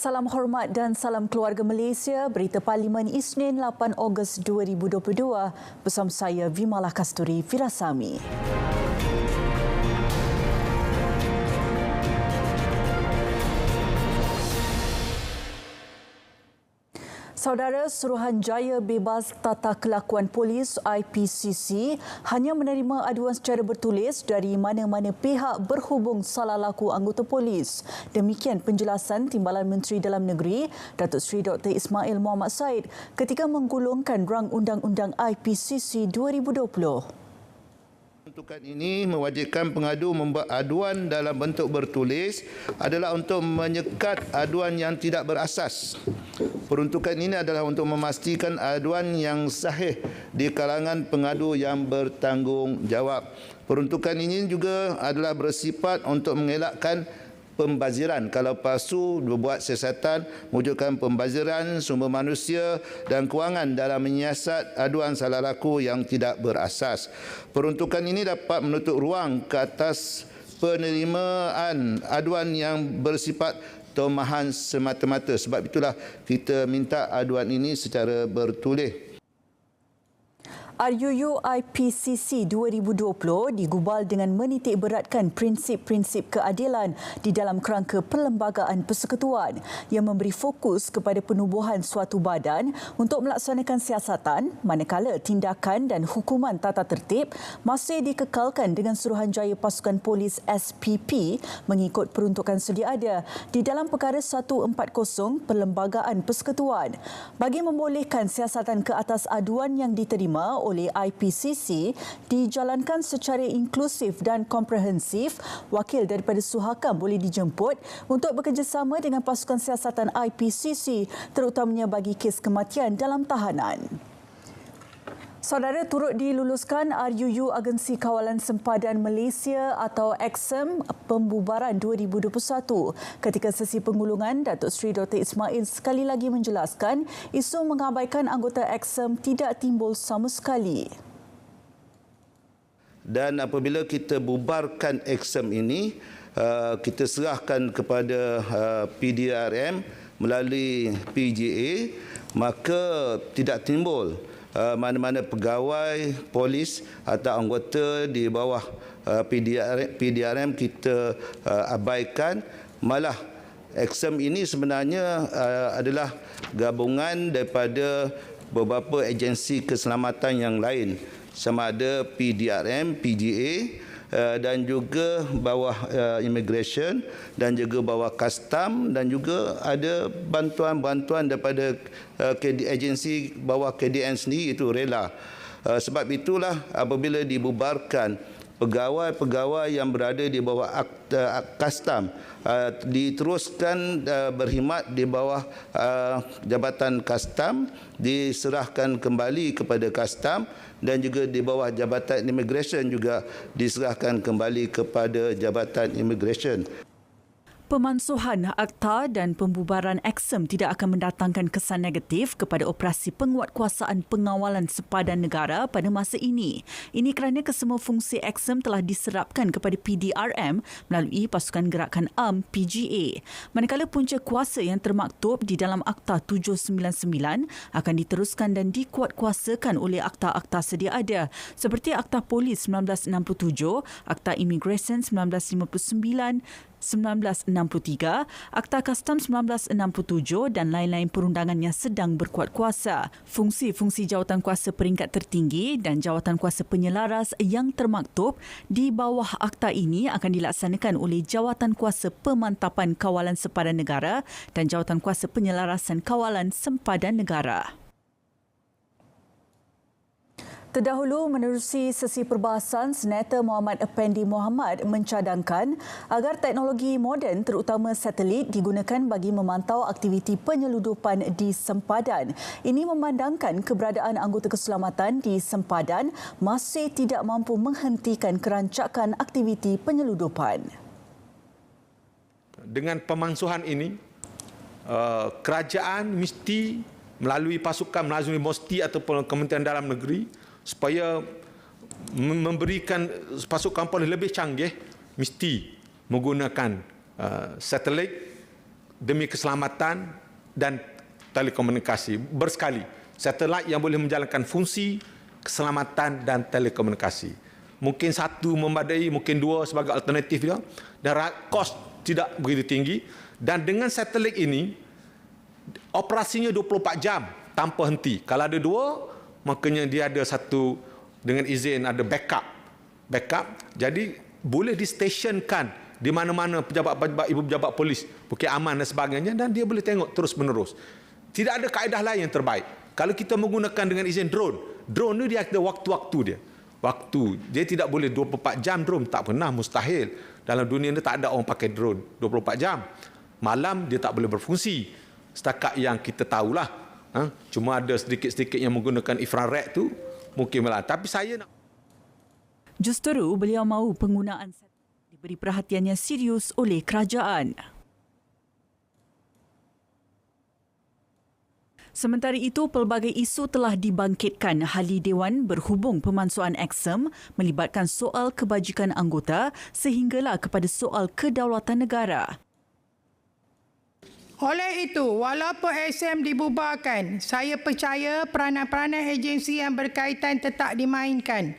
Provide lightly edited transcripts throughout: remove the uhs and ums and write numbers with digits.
Salam hormat dan salam keluarga Malaysia. Berita Parlimen Isnin 8 Ogos 2022 bersama saya Vimalah Kasturi Firasami. Saudara, Suruhanjaya Bebas Tata Kelakuan Polis IPCC hanya menerima aduan secara bertulis dari mana-mana pihak berhubung salah laku anggota polis. Demikian penjelasan Timbalan Menteri Dalam Negeri Datuk Seri Dr. Ismail Muhammad Said ketika menggulungkan rang undang-undang IPCC 2020. Peruntukan ini mewajibkan pengadu membuat aduan dalam bentuk bertulis adalah untuk menyekat aduan yang tidak berasas. Peruntukan ini adalah untuk memastikan aduan yang sahih di kalangan pengadu yang bertanggungjawab. Peruntukan ini juga adalah bersifat untuk mengelakkan pembaziran kalau palsu, berbuat siasatan, mewujudkan pembaziran sumber manusia dan kewangan dalam menyiasat aduan salah laku yang tidak berasas. Peruntukan ini dapat menutup ruang ke atas penerimaan aduan yang bersifat tomahan semata-mata. Sebab itulah kita minta aduan ini secara bertulis. RUU IPCC 2020 digubal dengan menitik beratkan prinsip-prinsip keadilan di dalam kerangka perlembagaan persekutuan yang memberi fokus kepada penubuhan suatu badan untuk melaksanakan siasatan, manakala tindakan dan hukuman tata tertib masih dikekalkan dengan Suruhanjaya Pasukan Polis SPP mengikut peruntukan sedia ada di dalam Perkara 140 Perlembagaan Persekutuan. Bagi membolehkan siasatan ke atas aduan yang diterima oleh IPCC dijalankan secara inklusif dan komprehensif, wakil daripada Suhakam boleh dijemput untuk bekerjasama dengan pasukan siasatan IPCC terutamanya bagi kes kematian dalam tahanan. Saudara, turut diluluskan RUU Agensi Kawalan Sempadan Malaysia atau AXEM pembubaran 2021. Ketika sesi penggulungan, Datuk Seri Dr. Ismail sekali lagi menjelaskan isu mengabaikan anggota AXEM tidak timbul sama sekali. Dan apabila kita bubarkan AXEM ini, kita serahkan kepada PDRM melalui PGA, maka tidak timbul mana-mana pegawai polis atau anggota di bawah PDRM kita abaikan. Malah AXEM ini sebenarnya adalah gabungan daripada beberapa agensi keselamatan yang lain, sama ada PDRM, PGA dan juga bawah immigration dan juga bawah custom dan juga ada bantuan-bantuan daripada agensi bawah KDN sendiri, itu rela. Sebab itulah apabila dibubarkan pegawai-pegawai yang berada di bawah custom diteruskan berkhidmat di bawah Jabatan Custom, diserahkan kembali kepada custom, dan juga di bawah Jabatan Immigration juga diserahkan kembali kepada Jabatan Immigration. Pemansuhan akta dan pembubaran AXEM tidak akan mendatangkan kesan negatif kepada operasi penguatkuasaan pengawalan sempadan negara pada masa ini. Ini kerana kesemua fungsi AXEM telah diserapkan kepada PDRM melalui Pasukan Gerakan Am PGA. Manakala punca kuasa yang termaktub di dalam Akta 799 akan diteruskan dan dikuatkuasakan oleh akta-akta sedia ada seperti Akta Polis 1967, Akta Immigration 1959, 1963, Akta Custom 1967 dan lain-lain perundangan yang sedang berkuat kuasa. Fungsi-fungsi jawatan kuasa peringkat tertinggi dan jawatan kuasa penyelaras yang termaktub di bawah akta ini akan dilaksanakan oleh Jawatan Kuasa Pemantapan Kawalan Sempadan Negara dan Jawatan Kuasa Penyelarasan Kawalan Sempadan Negara. Terdahulu, menerusi sesi perbahasan, Senator Muhammad Effendi Mohamad mencadangkan agar teknologi moden terutama satelit digunakan bagi memantau aktiviti penyeludupan di sempadan. Ini memandangkan keberadaan anggota keselamatan di sempadan masih tidak mampu menghentikan kerancakan aktiviti penyeludupan. Dengan pemansuhan ini, kerajaan mesti melalui pasukan, melalui MOSTI ataupun Kementerian Dalam Negeri supaya memberikan pasukan polis lebih canggih, mesti menggunakan satelit demi keselamatan dan telekomunikasi bersekali. Satelit yang boleh menjalankan fungsi keselamatan dan telekomunikasi. Mungkin satu memadai, mungkin dua sebagai alternatif dia, dan kos tidak begitu tinggi. Dan dengan satelit ini, operasinya 24 jam tanpa henti. Kalau ada dua, makanya dia ada satu dengan izin ada backup. Jadi boleh distationkan di mana-mana pejabat-pejabat, ibu pejabat polis, Bukit Aman dan sebagainya, dan dia boleh tengok terus menerus. Tidak ada kaedah lain yang terbaik. Kalau kita menggunakan dengan izin drone ni dia ada waktu-waktu dia. Dia tidak boleh 24 jam drone, tak pernah, mustahil. Dalam dunia ni tak ada orang pakai drone 24 jam. Malam dia tak boleh berfungsi. Setakat yang kita tahulah. Cuma ada sedikit-sedikit yang menggunakan infrared tu, mungkin malah. Tapi saya nak... Justeru beliau mahu penggunaan diberi perhatian yang serius oleh kerajaan. Sementara itu, pelbagai isu telah dibangkitkan ahli Dewan berhubung pemansuhan Aksem melibatkan soal kebajikan anggota sehinggalah kepada soal kedaulatan negara. Oleh itu, walaupun Aksem dibubarkan, saya percaya peranan-peranan agensi yang berkaitan tetap dimainkan,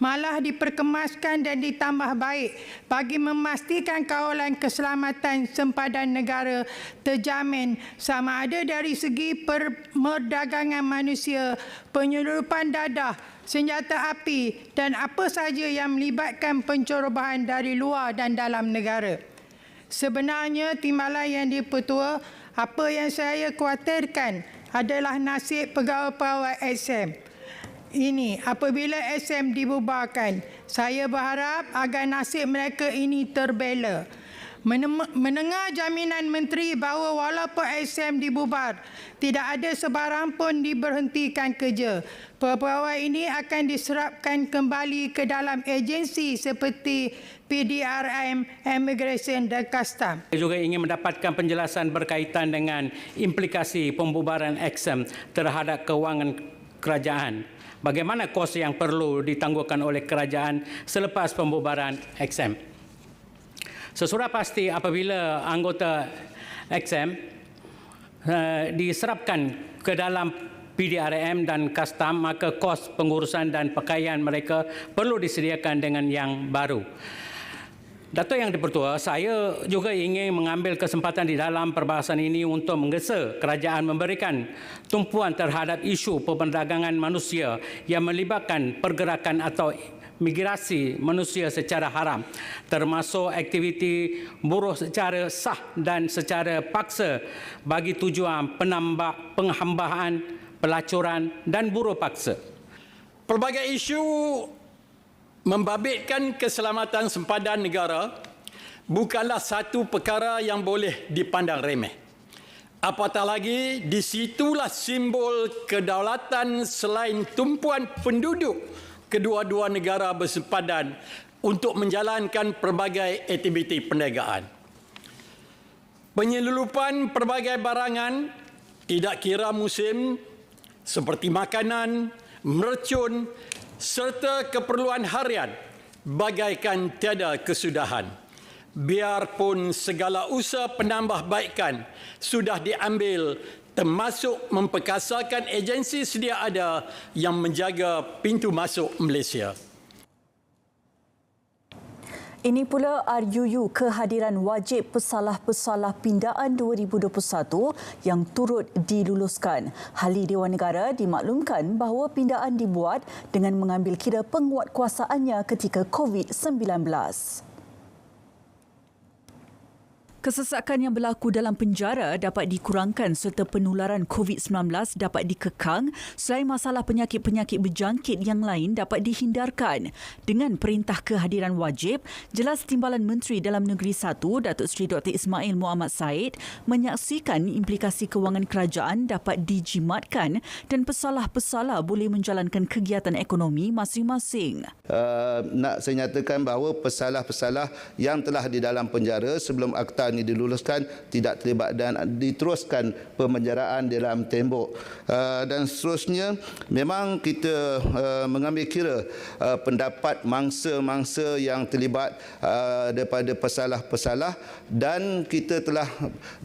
malah diperkemaskan dan ditambah baik bagi memastikan kawalan keselamatan sempadan negara terjamin sama ada dari segi perdagangan manusia, penyelundupan dadah, senjata api dan apa sahaja yang melibatkan pencerobohan dari luar dan dalam negara. Sebenarnya timbalan yang dipertua, apa yang saya khawatirkan adalah nasib pegawai-pegawai Aksem ini apabila Aksem dibubarkan. Saya berharap agar nasib mereka ini terbela. Mendengar jaminan menteri bahawa walaupun Aksem dibubar, tidak ada sebarang pun diberhentikan kerja. Pegawai ini akan diserapkan kembali ke dalam agensi seperti PDRM, Immigration dan Custom. Saya juga ingin mendapatkan penjelasan berkaitan dengan implikasi pembubaran Aksem terhadap kewangan kerajaan. Bagaimana kos yang perlu ditangguhkan oleh kerajaan selepas pembubaran Aksem? Sesudah pasti apabila anggota Aksem diserapkan ke dalam PDRM dan Custom, maka kos pengurusan dan pakaian mereka perlu disediakan dengan yang baru. Datuk Yang di-Pertua, saya juga ingin mengambil kesempatan di dalam perbahasan ini untuk menggesa kerajaan memberikan tumpuan terhadap isu perdagangan manusia yang melibatkan pergerakan atau migrasi manusia secara haram, termasuk aktiviti buruh secara sah dan secara paksa bagi tujuan penghambaan, pelacuran dan buruh paksa. Pelbagai isu membabitkan keselamatan sempadan negara bukanlah satu perkara yang boleh dipandang remeh. Apatah lagi, di situlah simbol kedaulatan selain tumpuan penduduk kedua-dua negara bersempadan untuk menjalankan pelbagai aktiviti perniagaan. Penyelundupan pelbagai barangan tidak kira musim seperti makanan, mercun serta keperluan harian bagaikan tiada kesudahan. Biarpun segala usaha penambahbaikan sudah diambil, termasuk memperkasakan agensi sedia ada yang menjaga pintu masuk Malaysia. Ini pula RUU kehadiran wajib pesalah-pesalah pindaan 2021 yang turut diluluskan. Ahli Dewan Negara dimaklumkan bahawa pindaan dibuat dengan mengambil kira penguatkuasaannya ketika COVID-19. Kesesakan yang berlaku dalam penjara dapat dikurangkan serta penularan COVID-19 dapat dikekang selain masalah penyakit-penyakit berjangkit yang lain dapat dihindarkan. Dengan perintah kehadiran wajib, jelas Timbalan Menteri Dalam Negeri 1, Datuk Seri Dr. Ismail Muhammad Said, menyaksikan implikasi kewangan kerajaan dapat dijimatkan dan pesalah-pesalah boleh menjalankan kegiatan ekonomi masing-masing. Nak saya nyatakan bahawa pesalah-pesalah yang telah di dalam penjara sebelum Akta dihalangi diluluskan, tidak terlibat dan diteruskan pemenjaraan dalam tembok. Dan seterusnya, memang kita mengambil kira pendapat mangsa-mangsa yang terlibat daripada pesalah-pesalah, dan kita telah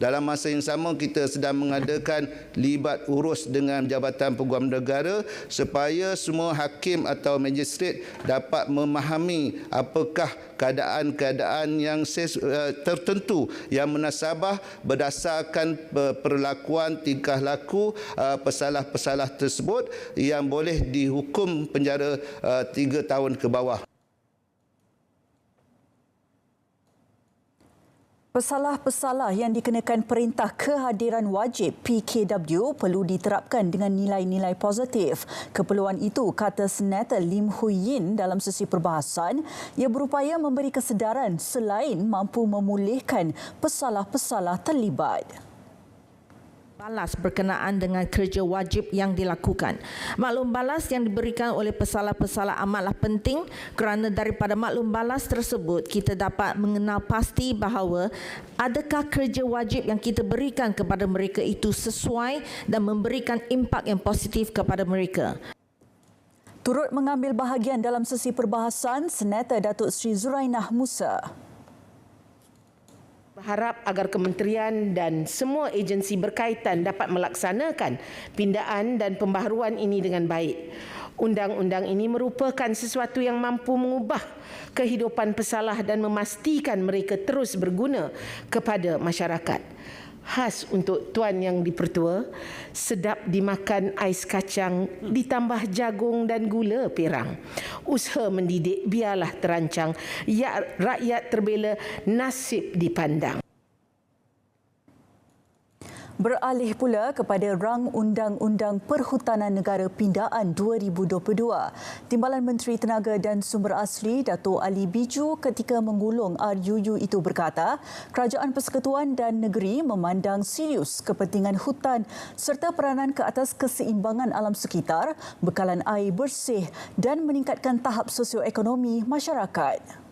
dalam masa yang sama kita sedang mengadakan libat urus dengan Jabatan Peguam Negara supaya semua hakim atau magistrate dapat memahami apakah keadaan-keadaan yang tertentu yang munasabah berdasarkan perlakuan tingkah laku pesalah-pesalah tersebut yang boleh dihukum penjara 3 tahun ke bawah. Pesalah-pesalah yang dikenakan Perintah Kehadiran Wajib PKW perlu diterapkan dengan nilai-nilai positif. Keperluan itu, kata Senator Lim Hui Yin dalam sesi perbahasan, ia berupaya memberi kesedaran selain mampu memulihkan pesalah-pesalah terlibat. Balas berkenaan dengan kerja wajib yang dilakukan. Maklum balas yang diberikan oleh pesalah-pesalah amatlah penting kerana daripada maklum balas tersebut kita dapat mengenal pasti bahawa adakah kerja wajib yang kita berikan kepada mereka itu sesuai dan memberikan impak yang positif kepada mereka. Turut mengambil bahagian dalam sesi perbahasan, Senator Datuk Seri Zurainah Musa berharap agar kementerian dan semua agensi berkaitan dapat melaksanakan pindaan dan pembaharuan ini dengan baik. Undang-undang ini merupakan sesuatu yang mampu mengubah kehidupan pesalah dan memastikan mereka terus berguna kepada masyarakat. Khas untuk Tuan Yang di-Pertua, sedap dimakan ais kacang ditambah jagung dan gula perang. Usaha mendidik biarlah terancang, ya rakyat terbela, nasib dipandang. Beralih pula kepada rang Undang-Undang Perhutanan Negara Pindaan 2022. Timbalan Menteri Tenaga dan Sumber Asli Dato' Ali Biju ketika menggulung RUU itu berkata, Kerajaan Persekutuan dan Negeri memandang serius kepentingan hutan serta peranan ke atas keseimbangan alam sekitar, bekalan air bersih dan meningkatkan tahap sosioekonomi masyarakat.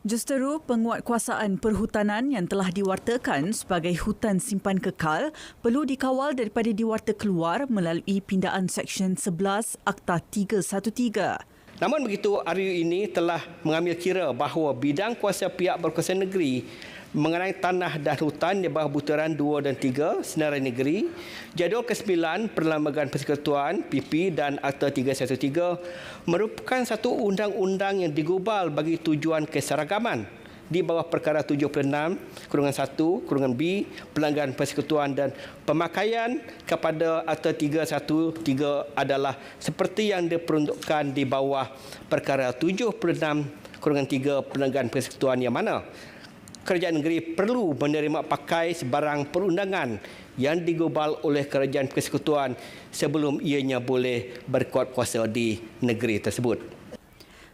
Justeru penguatkuasaan perhutanan yang telah diwartakan sebagai hutan simpan kekal perlu dikawal daripada diwarta keluar melalui pindaan Seksyen 11 Akta 313. Namun begitu, RUU ini telah mengambil kira bahawa bidang kuasa pihak berkuasa negeri mengenai tanah dan hutan di bawah Butiran 2 dan 3 Senarai Negeri, Jadual ke-9 Perlembagaan Persekutuan PP dan Akta 313 merupakan satu undang-undang yang digubal bagi tujuan keseragaman di bawah Perkara 76/1/B Pelanggan Persekutuan, dan pemakaian kepada Akta 313 adalah seperti yang diperuntukkan di bawah Perkara 76/3 Pelanggan Persekutuan, yang mana Kerajaan negeri perlu menerima pakai sebarang perundangan yang digubal oleh Kerajaan Persekutuan sebelum ianya boleh berkuat kuasa di negeri tersebut.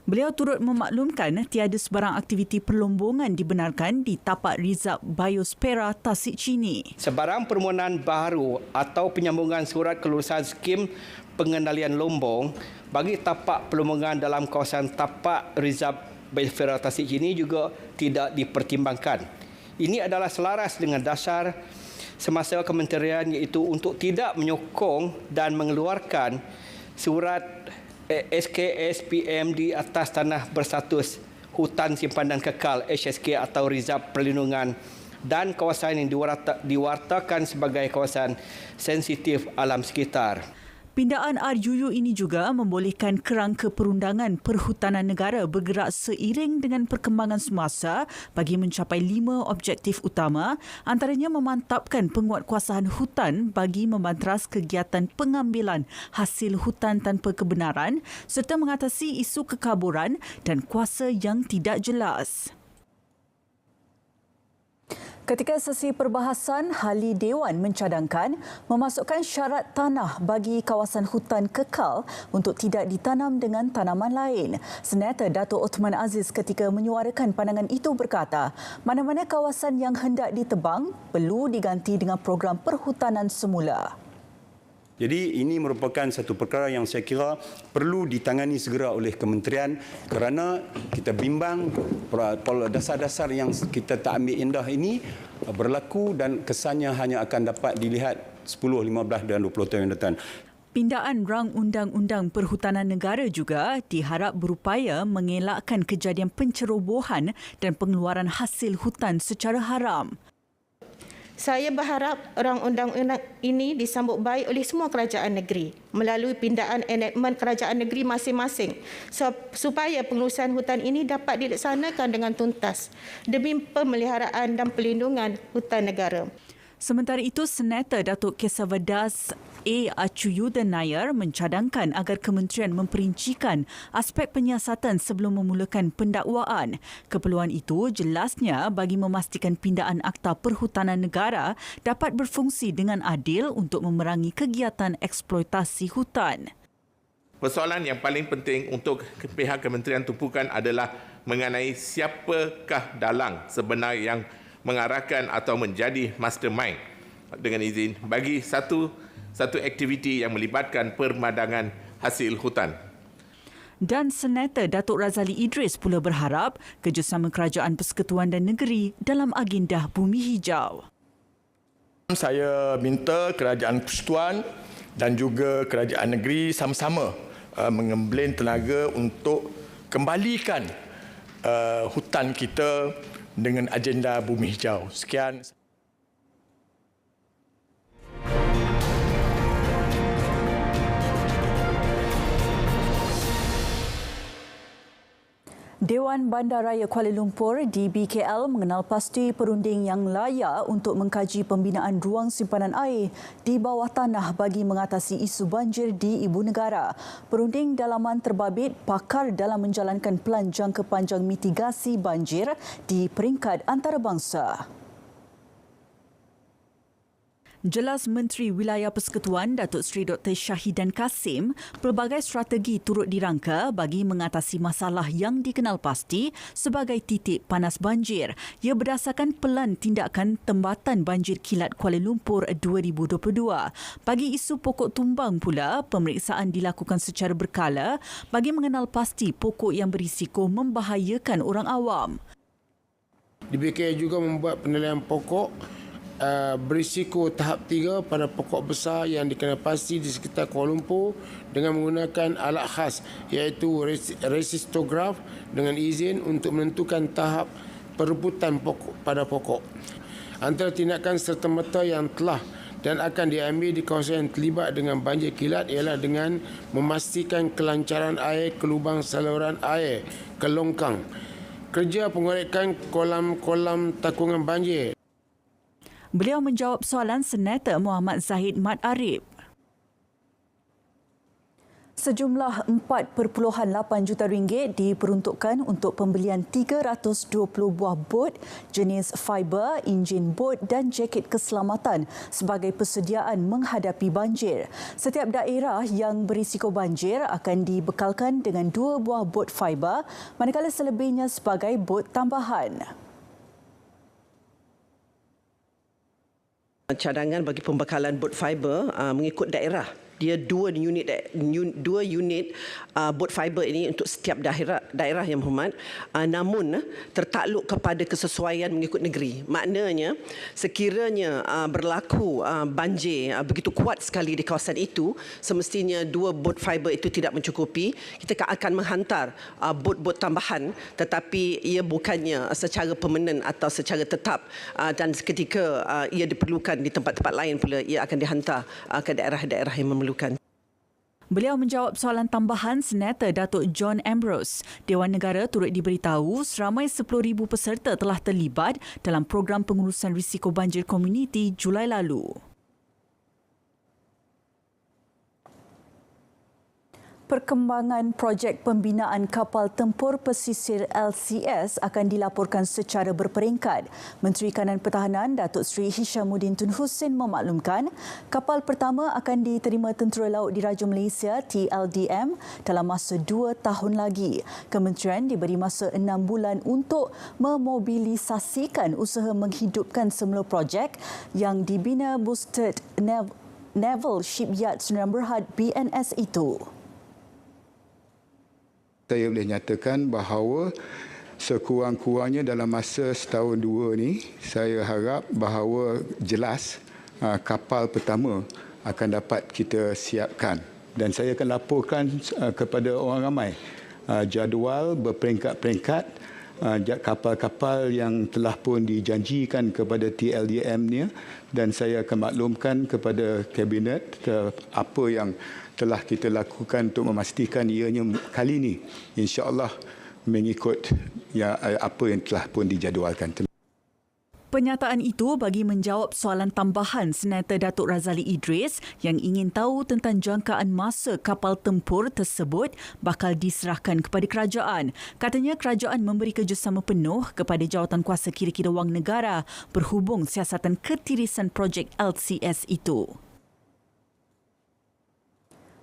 Beliau turut memaklumkan tiada sebarang aktiviti perlombongan dibenarkan di tapak Rizab Biosfera Tasik Chini. Sebarang permohonan baharu atau penyambungan surat kelulusan skim pengendalian lombong bagi tapak perlombongan dalam kawasan tapak Rizab Biosfera Tasik Chini juga tidak dipertimbangkan. Ini adalah selaras dengan dasar semasa kementerian, iaitu untuk tidak menyokong dan mengeluarkan surat SKSPM di atas tanah berstatus hutan simpanan kekal HSK atau Rizab Perlindungan dan kawasan yang diwartakan sebagai kawasan sensitif alam sekitar. Pindaan RUU ini juga membolehkan kerangka perundangan perhutanan negara bergerak seiring dengan perkembangan semasa bagi mencapai 5 objektif utama, antaranya memantapkan penguatkuasaan hutan bagi membanteras kegiatan pengambilan hasil hutan tanpa kebenaran serta mengatasi isu kekaburan dan kuasa yang tidak jelas. Ketika sesi perbahasan, Ahli Dewan mencadangkan memasukkan syarat tanah bagi kawasan hutan kekal untuk tidak ditanam dengan tanaman lain. Senator Dato' Othman Aziz ketika menyuarakan pandangan itu berkata, mana-mana kawasan yang hendak ditebang perlu diganti dengan program perhutanan semula. Jadi ini merupakan satu perkara yang saya kira perlu ditangani segera oleh kementerian kerana kita bimbang dasar-dasar yang kita tak ambil indah ini berlaku dan kesannya hanya akan dapat dilihat 10, 15 dan 20 tahun yang datang. Pindaan rang Undang-Undang Perhutanan Negara juga diharap berupaya mengelakkan kejadian pencerobohan dan pengeluaran hasil hutan secara haram. Saya berharap rang undang-undang ini disambut baik oleh semua kerajaan negeri melalui pindaan enakmen kerajaan negeri masing-masing supaya pengurusan hutan ini dapat dilaksanakan dengan tuntas demi pemeliharaan dan perlindungan hutan negara. Sementara itu, Senator Datuk Kesavardas A. Acuyudan Nair mencadangkan agar kementerian memperincikan aspek penyiasatan sebelum memulakan pendakwaan. Keperluan itu jelasnya bagi memastikan pindaan Akta Perhutanan Negara dapat berfungsi dengan adil untuk memerangi kegiatan eksploitasi hutan. Persoalan yang paling penting untuk pihak kementerian tumpukan adalah mengenai siapakah dalang sebenar yang mengarahkan atau menjadi mastermind dengan izin bagi satu aktiviti yang melibatkan permadangan hasil hutan. Dan Senator Datuk Razali Idris pula berharap kerjasama Kerajaan Persekutuan dan Negeri dalam agenda Bumi Hijau. Saya minta Kerajaan Persekutuan dan juga Kerajaan Negeri sama-sama mengembleng tenaga untuk kembalikan hutan kita dengan agenda Bumi Hijau. Sekian. Dewan Bandaraya Kuala Lumpur (DBKL) mengenal pasti perunding yang layak untuk mengkaji pembinaan ruang simpanan air di bawah tanah bagi mengatasi isu banjir di ibu negara. Perunding dalaman terbabit pakar dalam menjalankan pelan jangka panjang mitigasi banjir di peringkat antarabangsa. Jelas Menteri Wilayah Persekutuan Datuk Seri Dr. Syahidan Kasim, pelbagai strategi turut dirangka bagi mengatasi masalah yang dikenal pasti sebagai titik panas banjir. Ia berdasarkan pelan tindakan Tempatan Banjir Kilat Kuala Lumpur 2022. Bagi isu pokok tumbang pula, pemeriksaan dilakukan secara berkala bagi mengenal pasti pokok yang berisiko membahayakan orang awam. DBK juga membuat penilaian pokok berisiko tahap 3 pada pokok besar yang dikenal pasti di sekitar Kuala Lumpur dengan menggunakan alat khas iaitu resistograf dengan izin untuk menentukan tahap perebutan pokok pada pokok. Antara tindakan serta-merta yang telah dan akan diambil di kawasan yang terlibat dengan banjir kilat ialah dengan memastikan kelancaran air ke lubang saluran air ke longkang, kerja pengorekan kolam-kolam takungan banjir. Beliau menjawab soalan Senator Muhammad Zahid Mat Arif. Sejumlah RM4.8 juta diperuntukkan untuk pembelian 320 buah bot jenis fiber, enjin bot dan jaket keselamatan sebagai persediaan menghadapi banjir. Setiap daerah yang berisiko banjir akan dibekalkan dengan 2 buah bot fiber, manakala selebihnya sebagai bot tambahan. Cadangan bagi pembekalan bot fiber mengikut daerah. Dia dua unit bot fiber ini untuk setiap daerah yang berhormat, namun tertakluk kepada kesesuaian mengikut negeri. Maknanya sekiranya berlaku banjir begitu kuat sekali di kawasan itu, semestinya 2 bot fiber itu tidak mencukupi. Kita akan menghantar bot-bot tambahan, tetapi ia bukannya secara permanen atau secara tetap, dan seketika ia diperlukan di tempat-tempat lain pula, ia akan dihantar ke daerah-daerah yang memerlukan. Beliau menjawab soalan tambahan Senator Datuk John Ambrose. Dewan Negara turut diberitahu seramai 10,000 peserta telah terlibat dalam program pengurusan risiko banjir komuniti Julai lalu. Perkembangan projek pembinaan kapal tempur pesisir LCS akan dilaporkan secara berperingkat. Menteri Kanan Pertahanan Datuk Seri Hishamuddin Tun Hussein memaklumkan kapal pertama akan diterima Tentera Laut Diraja Malaysia TLDM dalam masa 2 tahun lagi. Kementerian diberi masa 6 bulan untuk memobilisasikan usaha menghidupkan semula projek yang dibina Boosted Naval Shipyard Sdn Bhd BNS itu. Saya boleh nyatakan bahawa sekurang-kurangnya dalam masa setahun dua ni, saya harap bahawa jelas kapal pertama akan dapat kita siapkan. Dan saya akan laporkan kepada orang ramai jadual berperingkat-peringkat kapal-kapal yang telah pun dijanjikan kepada TLDM ni, dan saya akan maklumkan kepada Kabinet apa yang telah kita lakukan untuk memastikan ianya kali ini insya-Allah mengikut apa yang telah pun dijadualkan. Pernyataan itu bagi menjawab soalan tambahan Senator Datuk Razali Idris yang ingin tahu tentang jangkaan masa kapal tempur tersebut bakal diserahkan kepada kerajaan. Katanya kerajaan memberi kerjasama penuh kepada jawatankuasa kira-kira wang negara berhubung siasatan ketirisan projek LCS itu.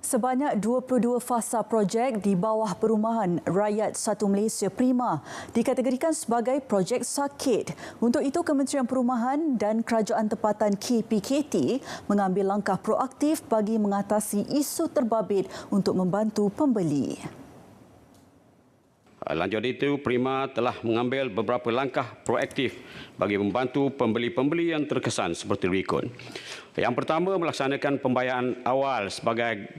Sebanyak 22 fasa projek di bawah Perumahan Rakyat Satu Malaysia Prima dikategorikan sebagai projek sakit. Untuk itu, Kementerian Perumahan dan Kerajaan Tempatan KPKT mengambil langkah proaktif bagi mengatasi isu terbabit untuk membantu pembeli. Lanjut itu, Prima telah mengambil beberapa langkah proaktif bagi membantu pembeli-pembeli yang terkesan seperti berikut. Yang pertama, melaksanakan pembayaran awal sebagai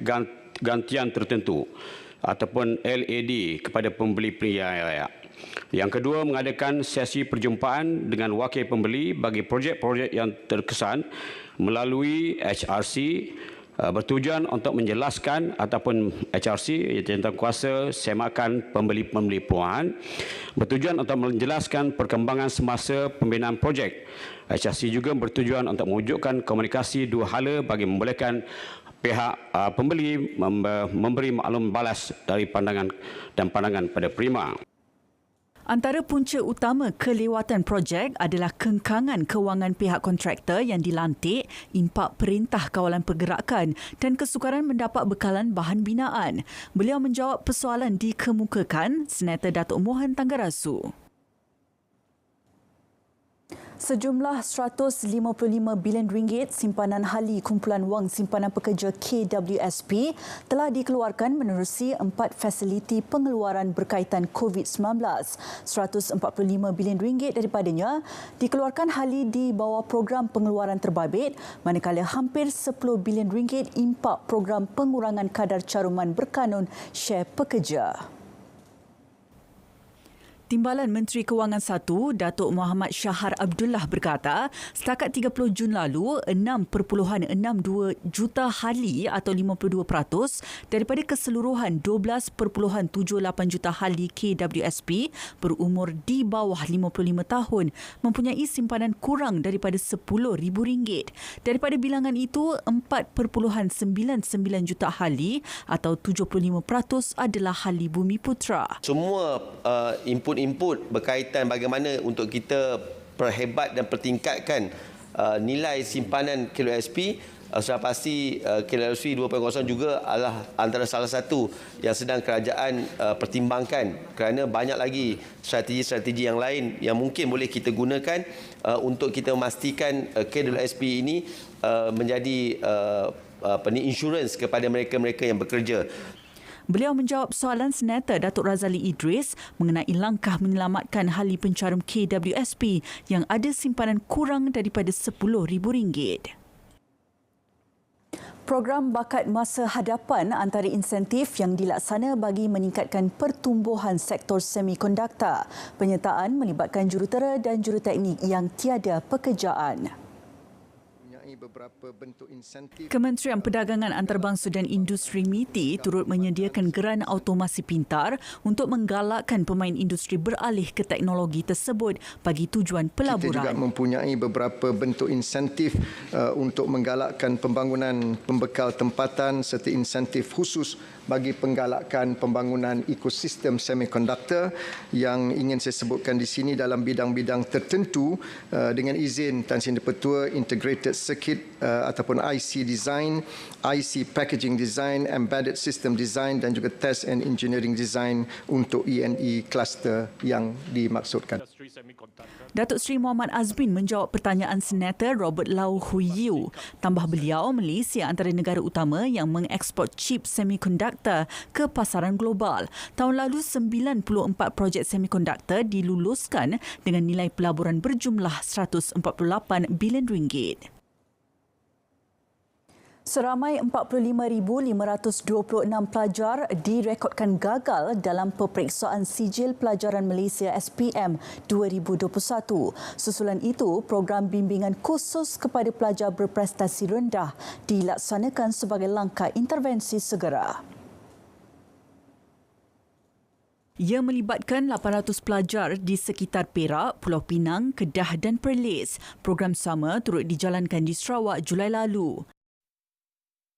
gantian tertentu ataupun LAD kepada pembeli pilihan raya. Yang kedua, mengadakan sesi perjumpaan dengan wakil pembeli bagi projek-projek yang terkesan melalui HRC bertujuan untuk menjelaskan ataupun HRC jawatankuasa semakan pembeli-pembeli perumahan bertujuan untuk menjelaskan perkembangan semasa pembinaan projek. HRC juga bertujuan untuk mewujudkan komunikasi dua hala bagi membolehkan pihak pembeli memberi maklum balas dari pandangan pada Prima. Antara punca utama kelewatan projek adalah kengkangan kewangan pihak kontraktor yang dilantik, impak perintah kawalan pergerakan dan kesukaran mendapat bekalan bahan binaan. Beliau menjawab persoalan dikemukakan Senator Datuk Mohan Tanggarasu. Sejumlah RM155 bilion simpanan hali kumpulan wang simpanan pekerja KWSP telah dikeluarkan menerusi 4 fasiliti pengeluaran berkaitan COVID-19. RM145 bilion daripadanya dikeluarkan hali di bawah program pengeluaran terbabit, manakala hampir RM10 bilion impak program pengurangan kadar caruman berkanun share pekerja. Timbalan Menteri Kewangan 1, Datuk Muhammad Shahar Abdullah berkata, setakat 30 Jun lalu, 6.62 juta hali atau 52% daripada keseluruhan 12.78 juta hali KWSP berumur di bawah 55 tahun mempunyai simpanan kurang daripada RM10,000. Daripada bilangan itu, 4.99 juta hali atau 75% adalah hali Bumiputra. Semua input berkaitan bagaimana untuk kita perhebat dan pertingkatkan nilai simpanan KWSP, sudah pasti KWSP 2.0 juga adalah antara salah satu yang sedang kerajaan pertimbangkan, kerana banyak lagi strategi-strategi yang lain yang mungkin boleh kita gunakan untuk kita memastikan KWSP ini menjadi insurans kepada mereka-mereka yang bekerja. Beliau menjawab soalan Senator Datuk Razali Idris mengenai langkah menyelamatkan hali pencarum KWSP yang ada simpanan kurang daripada RM10,000. Program Bakat Masa Hadapan antara insentif yang dilaksana bagi meningkatkan pertumbuhan sektor semikonduktor. Penyertaan melibatkan jurutera dan juruteknik yang tiada pekerjaan. Beberapa bentuk insentif. Kementerian Perdagangan Antarabangsa dan Industri MITI turut menyediakan geran automasi pintar untuk menggalakkan pemain industri beralih ke teknologi tersebut bagi tujuan pelaburan. Kita juga mempunyai beberapa bentuk insentif untuk menggalakkan pembangunan pembekal tempatan serta insentif khusus bagi penggalakan pembangunan ekosistem semikonduktor yang ingin saya sebutkan di sini dalam bidang-bidang tertentu dengan izin Tan Sri Pertua, Integrated Circuit ataupun IC Design, IC Packaging Design, Embedded System Design dan juga Test and Engineering Design untuk E&E cluster yang dimaksudkan. Datuk Seri Muhammad Azmin menjawab pertanyaan Senator Robert Lau Hui Yu. Tambah beliau, Malaysia antara negara utama yang mengeksport chip semikonduktor ke pasaran global. Tahun lalu 94 projek semikonduktor diluluskan dengan nilai pelaburan berjumlah 148 bilion ringgit. Seramai 45,526 pelajar direkodkan gagal dalam peperiksaan sijil pelajaran Malaysia SPM 2021. Susulan itu, program bimbingan khusus kepada pelajar berprestasi rendah dilaksanakan sebagai langkah intervensi segera. Ia melibatkan 800 pelajar di sekitar Perak, Pulau Pinang, Kedah dan Perlis. Program sama turut dijalankan di Sarawak Julai lalu.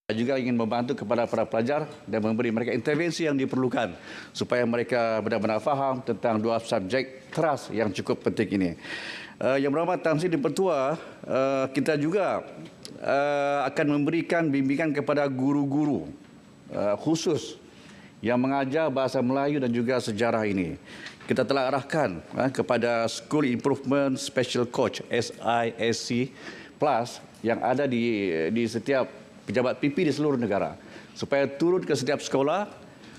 Juga ingin membantu kepada para pelajar dan memberi mereka intervensi yang diperlukan supaya mereka benar-benar faham tentang dua subjek teras yang cukup penting ini. Yang Berhormat Tan Sri Dipertua, kita juga akan memberikan bimbingan kepada guru-guru khusus yang mengajar bahasa Melayu dan juga sejarah ini. Kita telah arahkan kepada School Improvement Special Coach SISC Plus yang ada di setiap pejabat PP di seluruh negara supaya turun ke setiap sekolah,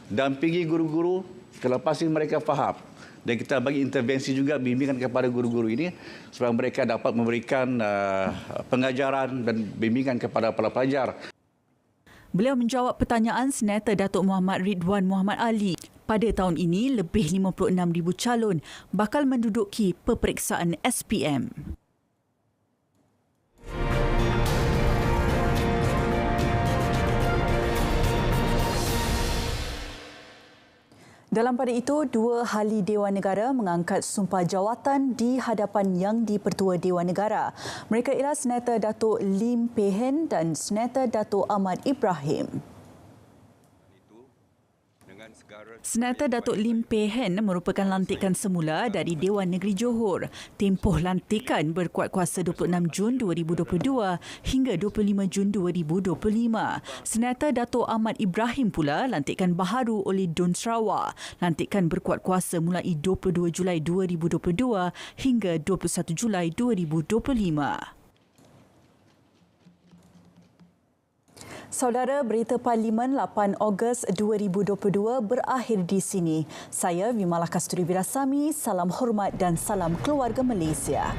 dampingi guru-guru, kelepasin mereka faham. Dan kita bagi intervensi juga bimbingan kepada guru-guru ini supaya mereka dapat memberikan pengajaran dan bimbingan kepada para pelajar. Beliau menjawab pertanyaan Senator Datuk Muhammad Ridwan Muhammad Ali. Pada tahun ini, lebih 56,000 calon bakal menduduki peperiksaan SPM. Dalam pada itu, 2 ahli Dewan Negara mengangkat sumpah jawatan di hadapan Yang di-Pertua Dewan Negara. Mereka ialah Senator Datuk Lim Peh Hen dan Senator Datuk Ahmad Ibrahim. Senator Datuk Lim Peh Hen merupakan lantikan semula dari Dewan Negeri Johor. Tempoh lantikan berkuat kuasa 26 Jun 2022 hingga 25 Jun 2025. Senator Datuk Ahmad Ibrahim pula lantikan baharu oleh Dun Sarawak. Lantikan berkuat kuasa mulai 22 Julai 2022 hingga 21 Julai 2025. Saudara, berita Parlimen 8 Ogos 2022 berakhir di sini. Saya Vimalah Kasturi Virasami, salam hormat dan salam keluarga Malaysia.